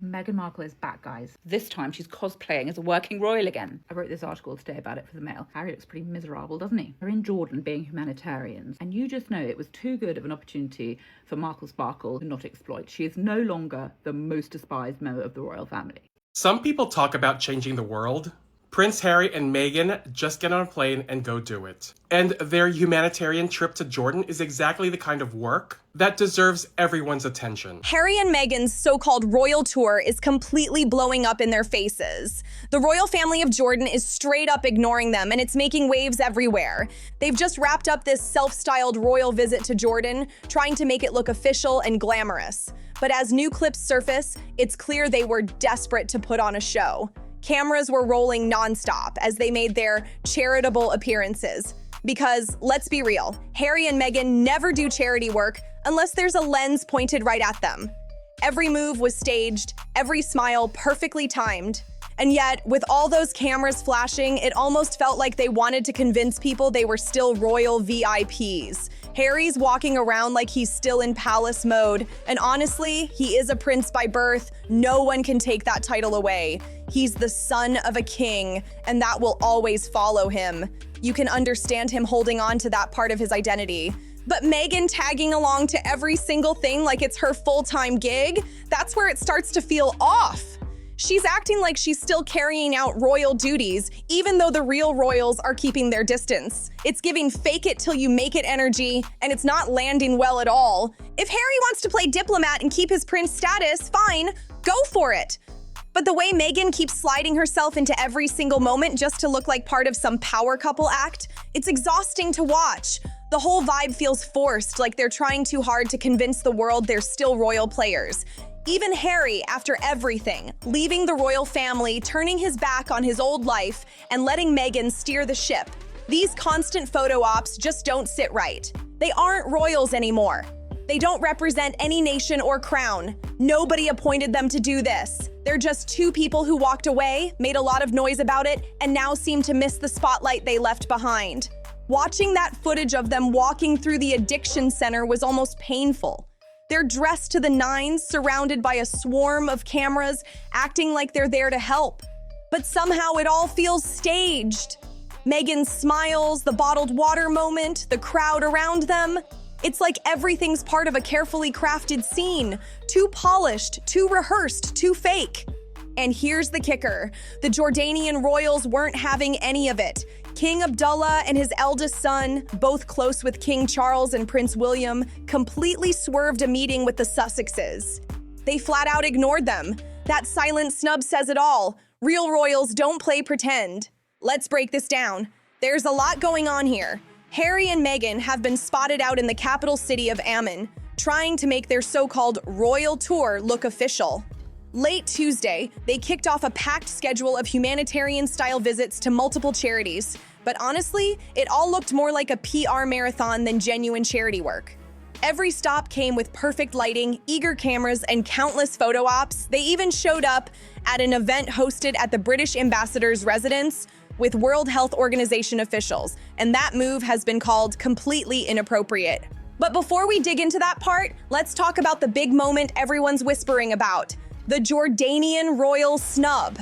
Meghan Markle is back, guys. This time she's cosplaying as a working royal again. I wrote this article today about it for the Mail. Harry looks pretty miserable, doesn't he? They're in Jordan being humanitarians, and you just know it was too good of an opportunity for Markle Sparkle to not exploit. She is no longer the most despised member of the royal family. Some people talk about changing the world. Prince Harry and Meghan just get on a plane and go do it. And their humanitarian trip to Jordan is exactly the kind of work that deserves everyone's attention. Harry and Meghan's so-called royal tour is completely blowing up in their faces. The royal family of Jordan is straight up ignoring them, and it's making waves everywhere. They've just wrapped up this self-styled royal visit to Jordan, trying to make it look official and glamorous. But as new clips surface, it's clear they were desperate to put on a show. Cameras were rolling nonstop as they made their charitable appearances. Because, let's be real, Harry and Meghan never do charity work unless there's a lens pointed right at them. Every move was staged, every smile perfectly timed. And yet, with all those cameras flashing, it almost felt like they wanted to convince people they were still royal VIPs. Harry's walking around like he's still in palace mode, and honestly, he is a prince by birth. No one can take that title away. He's the son of a king, and that will always follow him. You can understand him holding on to that part of his identity. But Meghan tagging along to every single thing like it's her full-time gig, that's where it starts to feel off. She's acting like she's still carrying out royal duties, even though the real royals are keeping their distance. It's giving fake it till you make it energy, and it's not landing well at all. If Harry wants to play diplomat and keep his prince status, fine, go for it. But the way Meghan keeps sliding herself into every single moment just to look like part of some power couple act, it's exhausting to watch. The whole vibe feels forced, like they're trying too hard to convince the world they're still royal players. Even Harry, after everything, leaving the royal family, turning his back on his old life, and letting Meghan steer the ship. These constant photo ops just don't sit right. They aren't royals anymore. They don't represent any nation or crown. Nobody appointed them to do this. They're just two people who walked away, made a lot of noise about it, and now seem to miss the spotlight they left behind. Watching that footage of them walking through the addiction center was almost painful. They're dressed to the nines, surrounded by a swarm of cameras, acting like they're there to help. But somehow it all feels staged. Meghan's smiles, the bottled water moment, the crowd around them. It's like everything's part of a carefully crafted scene. Too polished, too rehearsed, too fake. And here's the kicker. The Jordanian royals weren't having any of it. King Abdullah and his eldest son, both close with King Charles and Prince William, completely swerved a meeting with the Sussexes. They flat out ignored them. That silent snub says it all. Real royals don't play pretend. Let's break this down. There's a lot going on here. Harry and Meghan have been spotted out in the capital city of Amman, trying to make their so-called royal tour look official. Late Tuesday, they kicked off a packed schedule of humanitarian-style visits to multiple charities, but honestly, it all looked more like a PR marathon than genuine charity work. Every stop came with perfect lighting, eager cameras, and countless photo ops. They even showed up at an event hosted at the British ambassador's residence with World Health Organization officials, and that move has been called completely inappropriate. But before we dig into that part, let's talk about the big moment everyone's whispering about: the Jordanian royal snub.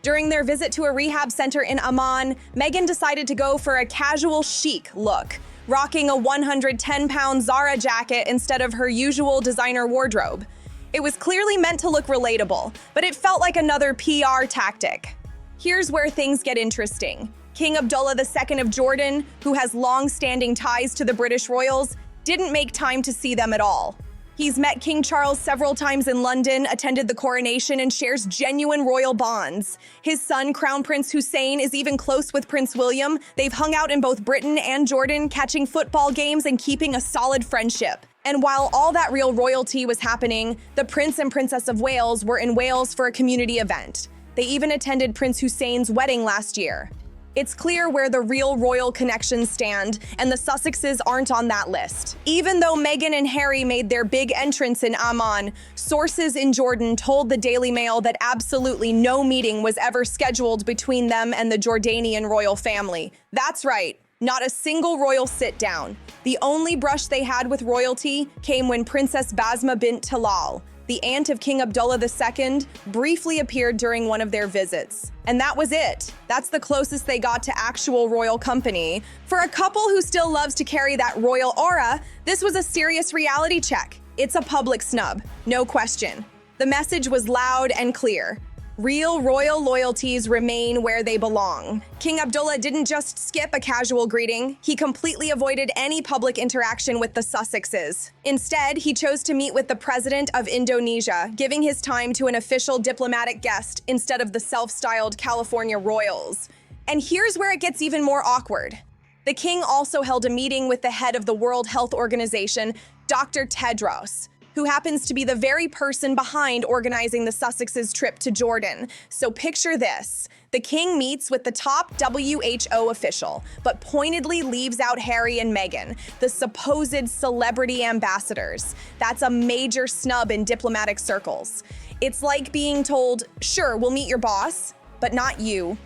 During their visit to a rehab center in Amman, Meghan decided to go for a casual chic look, rocking a 110-pound Zara jacket instead of her usual designer wardrobe. It was clearly meant to look relatable, but it felt like another PR tactic. Here's where things get interesting. King Abdullah II of Jordan, who has long-standing ties to the British royals, didn't make time to see them at all. He's met King Charles several times in London, attended the coronation, and shares genuine royal bonds. His son, Crown Prince Hussein, is even close with Prince William. They've hung out in both Britain and Jordan, catching football games and keeping a solid friendship. And while all that real royalty was happening, the Prince and Princess of Wales were in Wales for a community event. They even attended Prince Hussein's wedding last year. It's clear where the real royal connections stand, and the Sussexes aren't on that list. Even though Meghan and Harry made their big entrance in Amman, sources in Jordan told the Daily Mail that absolutely no meeting was ever scheduled between them and the Jordanian royal family. That's right, not a single royal sit-down. The only brush they had with royalty came when Princess Basma bint Talal, the aunt of King Abdullah II, briefly appeared during one of their visits. And that was it. That's the closest they got to actual royal company. For a couple who still loves to carry that royal aura, this was a serious reality check. It's a public snub, no question. The message was loud and clear. Real royal loyalties remain where they belong. King Abdullah didn't just skip a casual greeting, he completely avoided any public interaction with the Sussexes. Instead, he chose to meet with the president of Indonesia, giving his time to an official diplomatic guest instead of the self-styled California royals. And here's where it gets even more awkward. The king also held a meeting with the head of the World Health Organization, Dr. Tedros, who happens to be the very person behind organizing the Sussexes' trip to Jordan. So picture this. The king meets with the top WHO official, but pointedly leaves out Harry and Meghan, the supposed celebrity ambassadors. That's a major snub in diplomatic circles. It's like being told, sure, we'll meet your boss, but not you.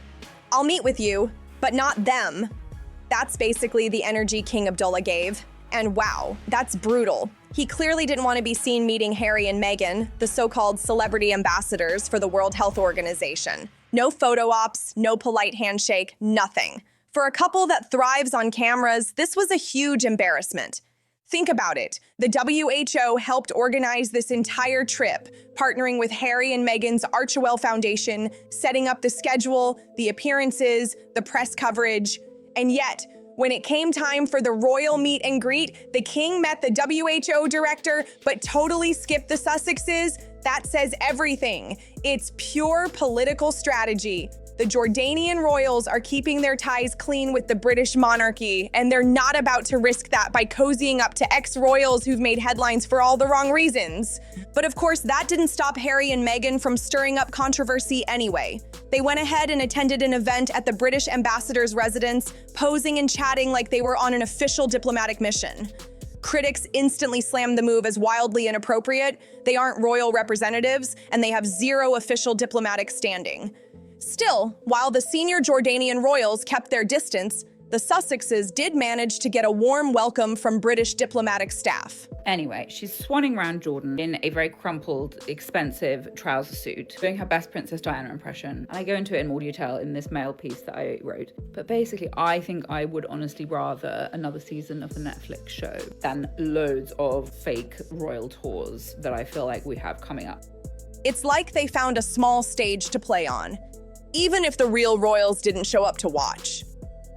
I'll meet with you, but not them. That's basically the energy King Abdullah gave. And wow, that's brutal. He clearly didn't want to be seen meeting Harry and Meghan, the so-called celebrity ambassadors for the World Health Organization. No photo ops, no polite handshake, nothing. For a couple that thrives on cameras, this was a huge embarrassment. Think about it. The WHO helped organize this entire trip, partnering with Harry and Meghan's Archewell Foundation, setting up the schedule, the appearances, the press coverage, and yet, when it came time for the royal meet and greet, the king met the WHO director, but totally skipped the Sussexes. That says everything. It's pure political strategy. The Jordanian royals are keeping their ties clean with the British monarchy, and they're not about to risk that by cozying up to ex-royals who've made headlines for all the wrong reasons. But of course, that didn't stop Harry and Meghan from stirring up controversy anyway. They went ahead and attended an event at the British ambassador's residence, posing and chatting like they were on an official diplomatic mission. Critics instantly slammed the move as wildly inappropriate. They aren't royal representatives, and they have zero official diplomatic standing. Still, while the senior Jordanian royals kept their distance, the Sussexes did manage to get a warm welcome from British diplomatic staff. Anyway, she's swanning around Jordan in a very crumpled, expensive trouser suit, doing her best Princess Diana impression. And I go into it in more detail in this mail piece that I wrote. But basically, I think I would honestly rather another season of the Netflix show than loads of fake royal tours that I feel like we have coming up. It's like they found a small stage to play on, even if the real royals didn't show up to watch.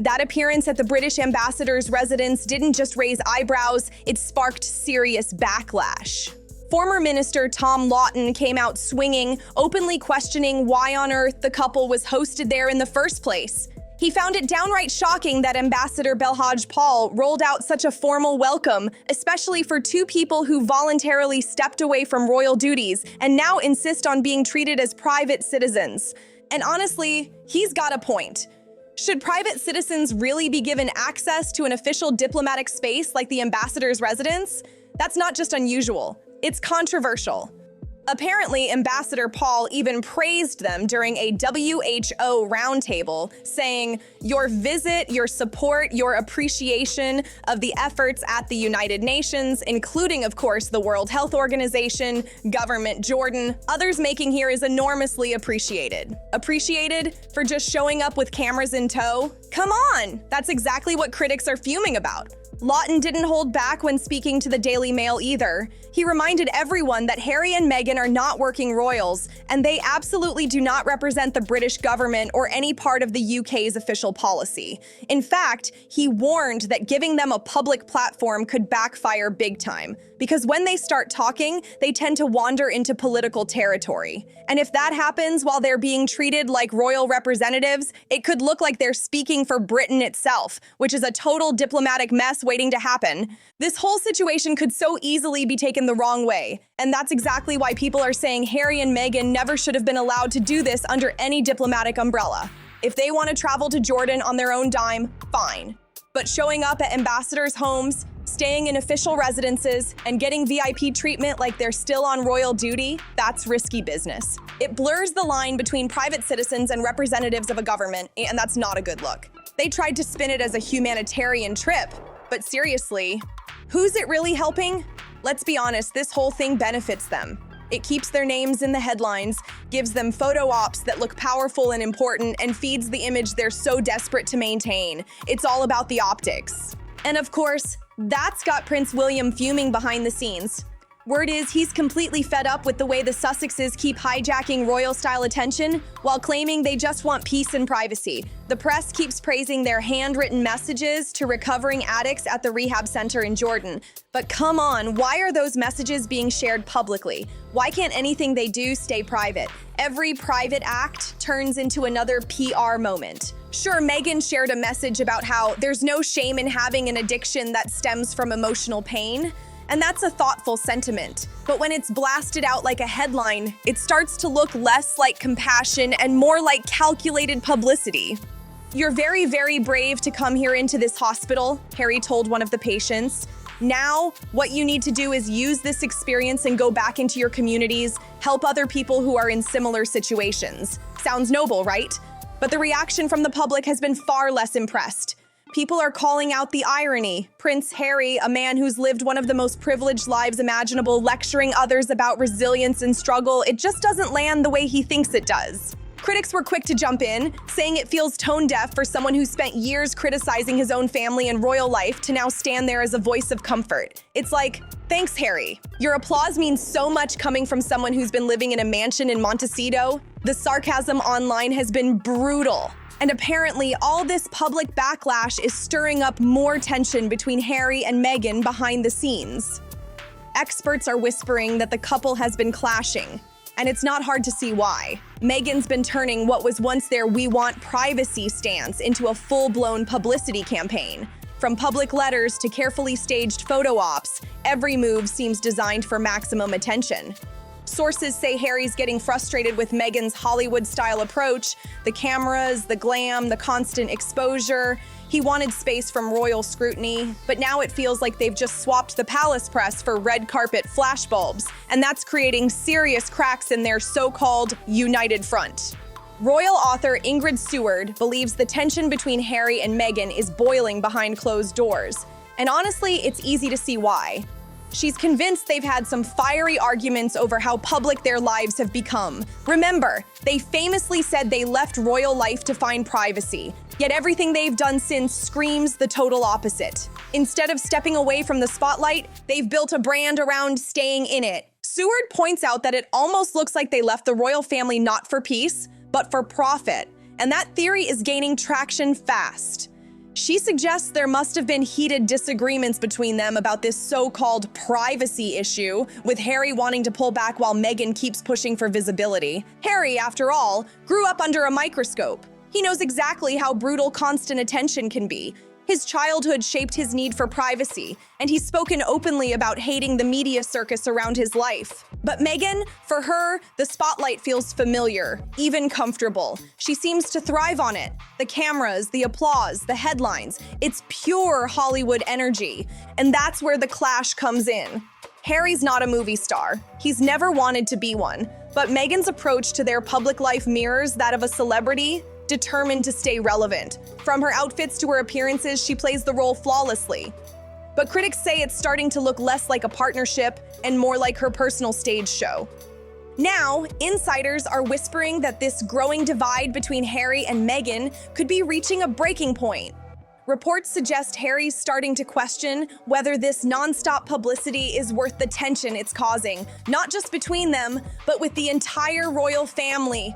That appearance at the British ambassador's residence didn't just raise eyebrows, it sparked serious backlash. Former Minister Tom Lawton came out swinging, openly questioning why on earth the couple was hosted there in the first place. He found it downright shocking that Ambassador Belhaj Paul rolled out such a formal welcome, especially for two people who voluntarily stepped away from royal duties and now insist on being treated as private citizens. And honestly, he's got a point. Should private citizens really be given access to an official diplomatic space like the ambassador's residence? That's not just unusual, it's controversial. Apparently, Ambassador Paul even praised them during a WHO roundtable, saying, "Your visit, your support, your appreciation of the efforts at the United Nations, including, of course, the World Health Organization, Government Jordan, others making here is enormously appreciated." Appreciated for just showing up with cameras in tow? Come on! That's exactly what critics are fuming about. Lawton didn't hold back when speaking to the Daily Mail either. He reminded everyone that Harry and Meghan are not working royals, and they absolutely do not represent the British government or any part of the UK's official policy. In fact, he warned that giving them a public platform could backfire big time, because when they start talking, they tend to wander into political territory. And if that happens while they're being treated like royal representatives, it could look like they're speaking for Britain itself, which is a total diplomatic mess waiting to happen. This whole situation could so easily be taken the wrong way, and that's exactly why people are saying Harry and Meghan never should have been allowed to do this under any diplomatic umbrella. If they want to travel to Jordan on their own dime, fine. But showing up at ambassadors' homes, staying in official residences, and getting VIP treatment like they're still on royal duty, that's risky business. It blurs the line between private citizens and representatives of a government, and that's not a good look. They tried to spin it as a humanitarian trip, but seriously, who's it really helping? Let's be honest, this whole thing benefits them. It keeps their names in the headlines, gives them photo ops that look powerful and important, and feeds the image they're so desperate to maintain. It's all about the optics. And of course, that's got Prince William fuming behind the scenes. Word is he's completely fed up with the way the Sussexes keep hijacking royal-style attention while claiming they just want peace and privacy. The press keeps praising their handwritten messages to recovering addicts at the rehab center in Jordan. But come on, why are those messages being shared publicly? Why can't anything they do stay private? Every private act turns into another PR moment. Sure, Meghan shared a message about how there's no shame in having an addiction that stems from emotional pain. And that's a thoughtful sentiment. But when it's blasted out like a headline, it starts to look less like compassion and more like calculated publicity. "You're very, very brave to come here into this hospital," Harry told one of the patients. "Now, what you need to do is use this experience and go back into your communities, help other people who are in similar situations." Sounds noble, right? But the reaction from the public has been far less impressed. People are calling out the irony. Prince Harry, a man who's lived one of the most privileged lives imaginable, lecturing others about resilience and struggle, it just doesn't land the way he thinks it does. Critics were quick to jump in, saying it feels tone-deaf for someone who spent years criticizing his own family and royal life to now stand there as a voice of comfort. It's like, thanks, Harry. Your applause means so much coming from someone who's been living in a mansion in Montecito. The sarcasm online has been brutal. And apparently, all this public backlash is stirring up more tension between Harry and Meghan behind the scenes. Experts are whispering that the couple has been clashing, and it's not hard to see why. Meghan's been turning what was once their "we want privacy" stance into a full-blown publicity campaign. From public letters to carefully staged photo ops, every move seems designed for maximum attention. Sources say Harry's getting frustrated with Meghan's Hollywood-style approach, the cameras, the glam, the constant exposure. He wanted space from royal scrutiny, but now it feels like they've just swapped the palace press for red carpet flashbulbs, and that's creating serious cracks in their so-called united front. Royal author Ingrid Seward believes the tension between Harry and Meghan is boiling behind closed doors, and honestly, it's easy to see why. She's convinced they've had some fiery arguments over how public their lives have become. Remember, they famously said they left royal life to find privacy, yet everything they've done since screams the total opposite. Instead of stepping away from the spotlight, they've built a brand around staying in it. Seward points out that it almost looks like they left the royal family not for peace, but for profit, and that theory is gaining traction fast. She suggests there must have been heated disagreements between them about this so-called privacy issue, with Harry wanting to pull back while Meghan keeps pushing for visibility. Harry, after all, grew up under a microscope. He knows exactly how brutal constant attention can be. His childhood shaped his need for privacy, and he's spoken openly about hating the media circus around his life. But Meghan, for her, the spotlight feels familiar, even comfortable. She seems to thrive on it. The cameras, the applause, the headlines, it's pure Hollywood energy. And that's where the clash comes in. Harry's not a movie star. He's never wanted to be one. But Meghan's approach to their public life mirrors that of a celebrity, determined to stay relevant. From her outfits to her appearances, she plays the role flawlessly. But critics say it's starting to look less like a partnership and more like her personal stage show. Now, insiders are whispering that this growing divide between Harry and Meghan could be reaching a breaking point. Reports suggest Harry's starting to question whether this non-stop publicity is worth the tension it's causing, not just between them, but with the entire royal family.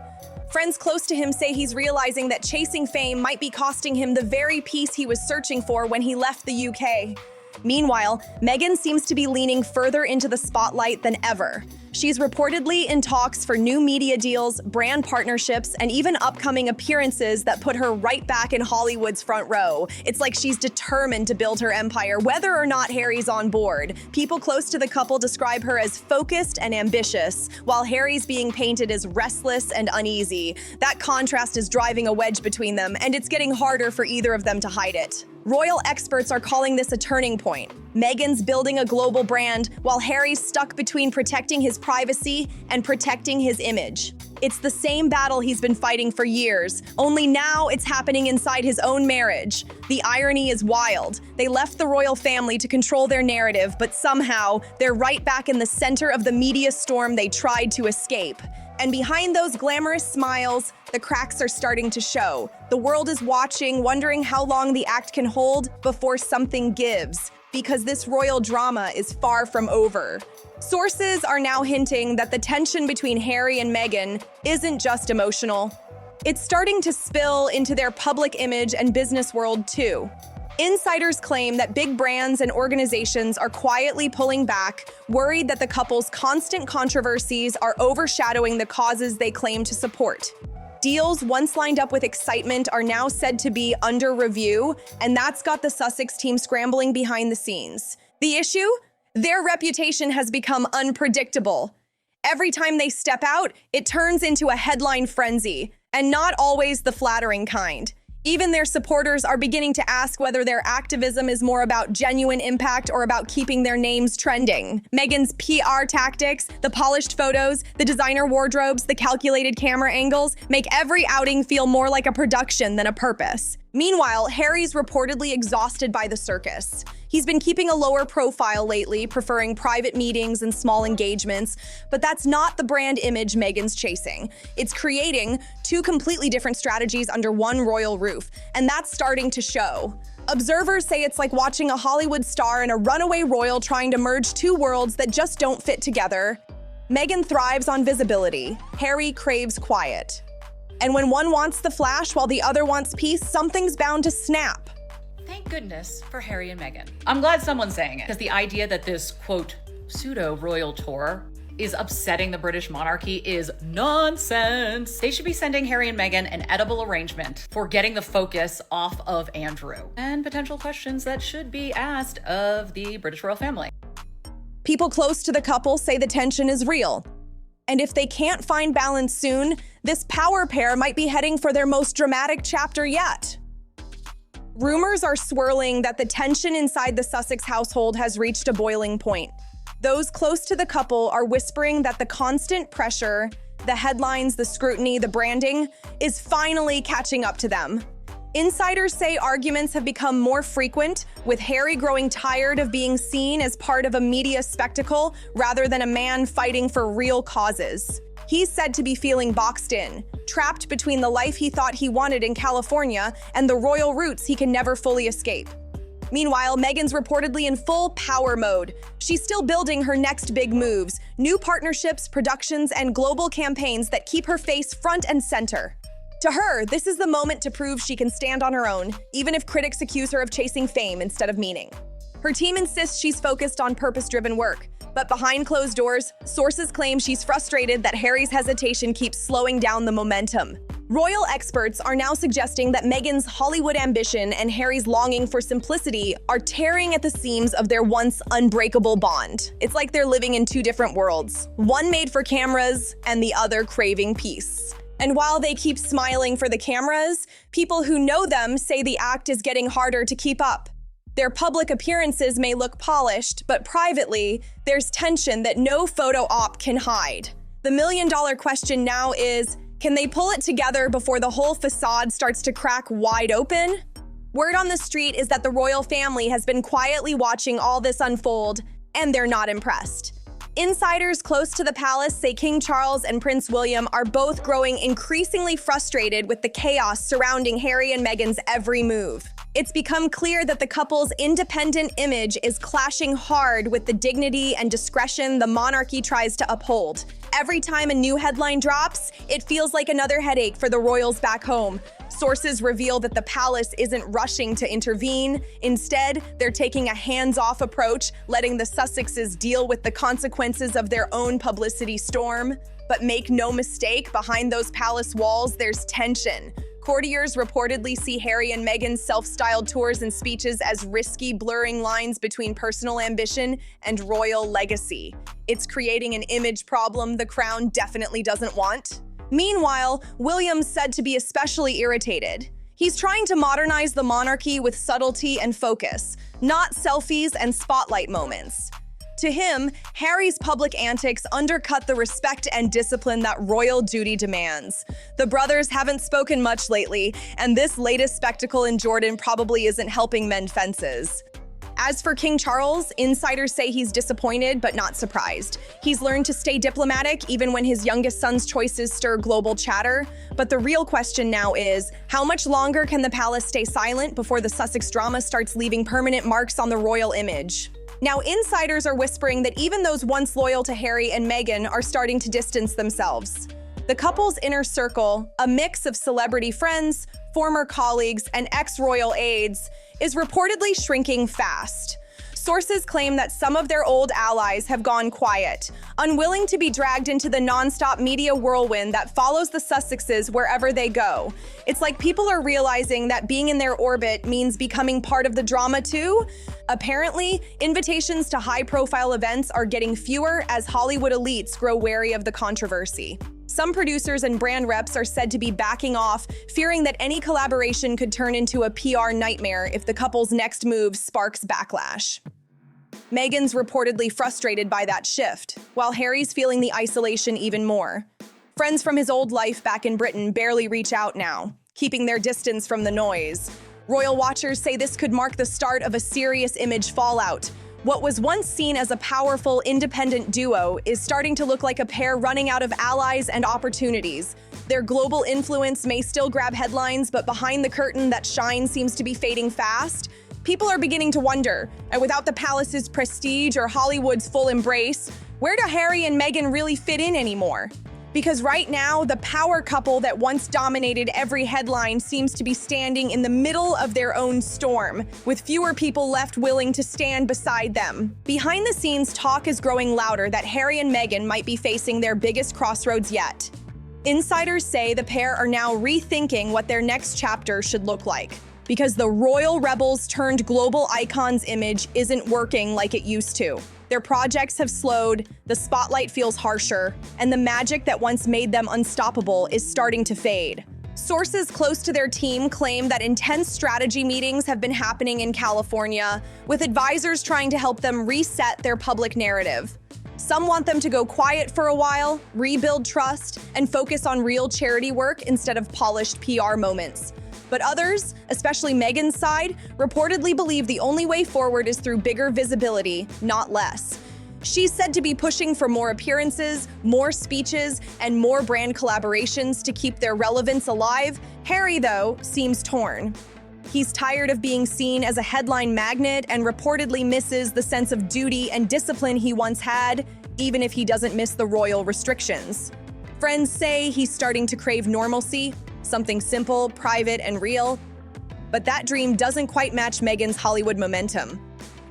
Friends close to him say he's realizing that chasing fame might be costing him the very peace he was searching for when he left the UK. Meanwhile, Meghan seems to be leaning further into the spotlight than ever. She's reportedly in talks for new media deals, brand partnerships, and even upcoming appearances that put her right back in Hollywood's front row. It's like she's determined to build her empire, whether or not Harry's on board. People close to the couple describe her as focused and ambitious, while Harry's being painted as restless and uneasy. That contrast is driving a wedge between them, and it's getting harder for either of them to hide it. Royal experts are calling this a turning point. Meghan's building a global brand, while Harry's stuck between protecting his privacy and protecting his image. It's the same battle he's been fighting for years, only now it's happening inside his own marriage. The irony is wild. They left the royal family to control their narrative, but somehow they're right back in the center of the media storm they tried to escape. And behind those glamorous smiles, the cracks are starting to show. The world is watching, wondering how long the act can hold before something gives, because this royal drama is far from over. Sources are now hinting that the tension between Harry and Meghan isn't just emotional. It's starting to spill into their public image and business world too. Insiders claim that big brands and organizations are quietly pulling back, worried that the couple's constant controversies are overshadowing the causes they claim to support. Deals once lined up with excitement are now said to be under review, and that's got the Sussex team scrambling behind the scenes. The issue? Their reputation has become unpredictable. Every time they step out, it turns into a headline frenzy, and not always the flattering kind. Even their supporters are beginning to ask whether their activism is more about genuine impact or about keeping their names trending. Meghan's PR tactics, the polished photos, the designer wardrobes, the calculated camera angles make every outing feel more like a production than a purpose. Meanwhile, Harry's reportedly exhausted by the circus. He's been keeping a lower profile lately, preferring private meetings and small engagements, but that's not the brand image Meghan's chasing. It's creating two completely different strategies under one royal roof, and that's starting to show. Observers say it's like watching a Hollywood star and a runaway royal trying to merge two worlds that just don't fit together. Meghan thrives on visibility. Harry craves quiet. And when one wants the flash while the other wants peace, something's bound to snap. Thank goodness for Harry and Meghan. I'm glad someone's saying it, because the idea that this, quote, pseudo-royal tour is upsetting the British monarchy is nonsense. They should be sending Harry and Meghan an edible arrangement for getting the focus off of Andrew and potential questions that should be asked of the British royal family. People close to the couple say the tension is real. And if they can't find balance soon, this power pair might be heading for their most dramatic chapter yet. Rumors are swirling that the tension inside the Sussex household has reached a boiling point. Those close to the couple are whispering that the constant pressure, the headlines, the scrutiny, the branding, is finally catching up to them. Insiders say arguments have become more frequent, with Harry growing tired of being seen as part of a media spectacle rather than a man fighting for real causes. He's said to be feeling boxed in, trapped between the life he thought he wanted in California and the royal roots he can never fully escape. Meanwhile, Meghan's reportedly in full power mode. She's still building her next big moves, new partnerships, productions, and global campaigns that keep her face front and center. To her, this is the moment to prove she can stand on her own, even if critics accuse her of chasing fame instead of meaning. Her team insists she's focused on purpose-driven work, but behind closed doors, sources claim she's frustrated that Harry's hesitation keeps slowing down the momentum. Royal experts are now suggesting that Meghan's Hollywood ambition and Harry's longing for simplicity are tearing at the seams of their once unbreakable bond. It's like they're living in two different worlds, one made for cameras and the other craving peace. And while they keep smiling for the cameras, people who know them say the act is getting harder to keep up. Their public appearances may look polished, but privately, there's tension that no photo op can hide. The million-dollar question now is, can they pull it together before the whole facade starts to crack wide open? Word on the street is that the royal family has been quietly watching all this unfold, and they're not impressed. Insiders close to the palace say King Charles and Prince William are both growing increasingly frustrated with the chaos surrounding Harry and Meghan's every move. It's become clear that the couple's independent image is clashing hard with the dignity and discretion the monarchy tries to uphold. Every time a new headline drops, it feels like another headache for the royals back home. Sources reveal that the palace isn't rushing to intervene. Instead, they're taking a hands-off approach, letting the Sussexes deal with the consequences of their own publicity storm. But make no mistake, behind those palace walls, there's tension. Courtiers reportedly see Harry and Meghan's self-styled tours and speeches as risky, blurring lines between personal ambition and royal legacy. It's creating an image problem the crown definitely doesn't want. Meanwhile, William's said to be especially irritated. He's trying to modernize the monarchy with subtlety and focus, not selfies and spotlight moments. To him, Harry's public antics undercut the respect and discipline that royal duty demands. The brothers haven't spoken much lately, and this latest spectacle in Jordan probably isn't helping mend fences. As for King Charles, insiders say he's disappointed but not surprised. He's learned to stay diplomatic even when his youngest son's choices stir global chatter. But the real question now is, how much longer can the palace stay silent before the Sussex drama starts leaving permanent marks on the royal image? Now, insiders are whispering that even those once loyal to Harry and Meghan are starting to distance themselves. The couple's inner circle, a mix of celebrity friends, former colleagues, and ex-royal aides, is reportedly shrinking fast. Sources claim that some of their old allies have gone quiet, unwilling to be dragged into the non-stop media whirlwind that follows the Sussexes wherever they go. It's like people are realizing that being in their orbit means becoming part of the drama too. Apparently, invitations to high-profile events are getting fewer as Hollywood elites grow wary of the controversy. Some producers and brand reps are said to be backing off, fearing that any collaboration could turn into a PR nightmare if the couple's next move sparks backlash. Meghan's reportedly frustrated by that shift, while Harry's feeling the isolation even more. Friends from his old life back in Britain barely reach out now, keeping their distance from the noise. Royal watchers say this could mark the start of a serious image fallout. What was once seen as a powerful, independent duo is starting to look like a pair running out of allies and opportunities. Their global influence may still grab headlines, but behind the curtain, that shine seems to be fading fast. People are beginning to wonder, and without the palace's prestige or Hollywood's full embrace, where do Harry and Meghan really fit in anymore? Because right now, the power couple that once dominated every headline seems to be standing in the middle of their own storm, with fewer people left willing to stand beside them. Behind the scenes, talk is growing louder that Harry and Meghan might be facing their biggest crossroads yet. Insiders say the pair are now rethinking what their next chapter should look like, because the royal rebels turned global icons image isn't working like it used to. Their projects have slowed, the spotlight feels harsher, and the magic that once made them unstoppable is starting to fade. Sources close to their team claim that intense strategy meetings have been happening in California, with advisors trying to help them reset their public narrative. Some want them to go quiet for a while, rebuild trust, and focus on real charity work instead of polished PR moments. But others, especially Meghan's side, reportedly believe the only way forward is through bigger visibility, not less. She's said to be pushing for more appearances, more speeches, and more brand collaborations to keep their relevance alive. Harry, though, seems torn. He's tired of being seen as a headline magnet and reportedly misses the sense of duty and discipline he once had, even if he doesn't miss the royal restrictions. Friends say he's starting to crave normalcy, something simple, private, and real. But that dream doesn't quite match Meghan's Hollywood momentum.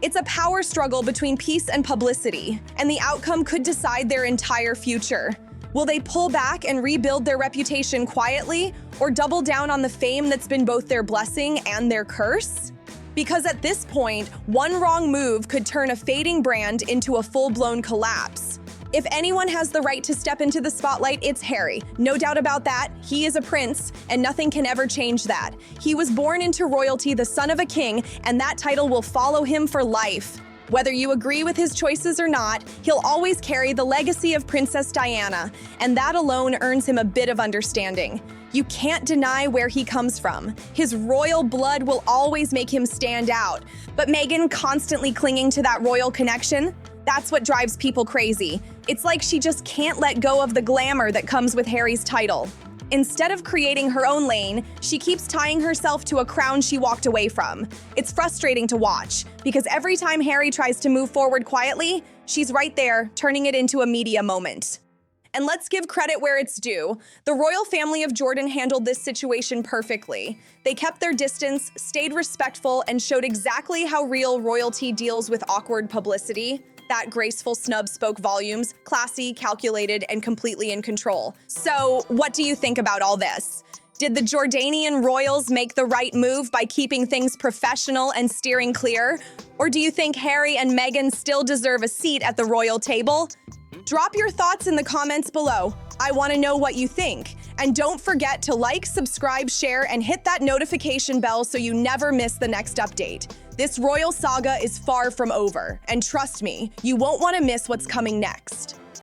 It's a power struggle between peace and publicity, and the outcome could decide their entire future. Will they pull back and rebuild their reputation quietly, or double down on the fame that's been both their blessing and their curse? Because at this point, one wrong move could turn a fading brand into a full-blown collapse. If anyone has the right to step into the spotlight, it's Harry. No doubt about that. He is a prince, and nothing can ever change that. He was born into royalty, the son of a king, and that title will follow him for life. Whether you agree with his choices or not, he'll always carry the legacy of Princess Diana, and that alone earns him a bit of understanding. You can't deny where he comes from. His royal blood will always make him stand out. But Meghan constantly clinging to that royal connection, that's what drives people crazy. It's like she just can't let go of the glamour that comes with Harry's title. Instead of creating her own lane, she keeps tying herself to a crown she walked away from. It's frustrating to watch, because every time Harry tries to move forward quietly, she's right there, turning it into a media moment. And let's give credit where it's due. The royal family of Jordan handled this situation perfectly. They kept their distance, stayed respectful, and showed exactly how real royalty deals with awkward publicity. That graceful snub spoke volumes, classy, calculated, and completely in control. So, what do you think about all this? Did the Jordanian royals make the right move by keeping things professional and steering clear? Or do you think Harry and Meghan still deserve a seat at the royal table? Drop your thoughts in the comments below. I want to know what you think. And don't forget to like, subscribe, share, and hit that notification bell so you never miss the next update. This royal saga is far from over, and trust me, you won't want to miss what's coming next.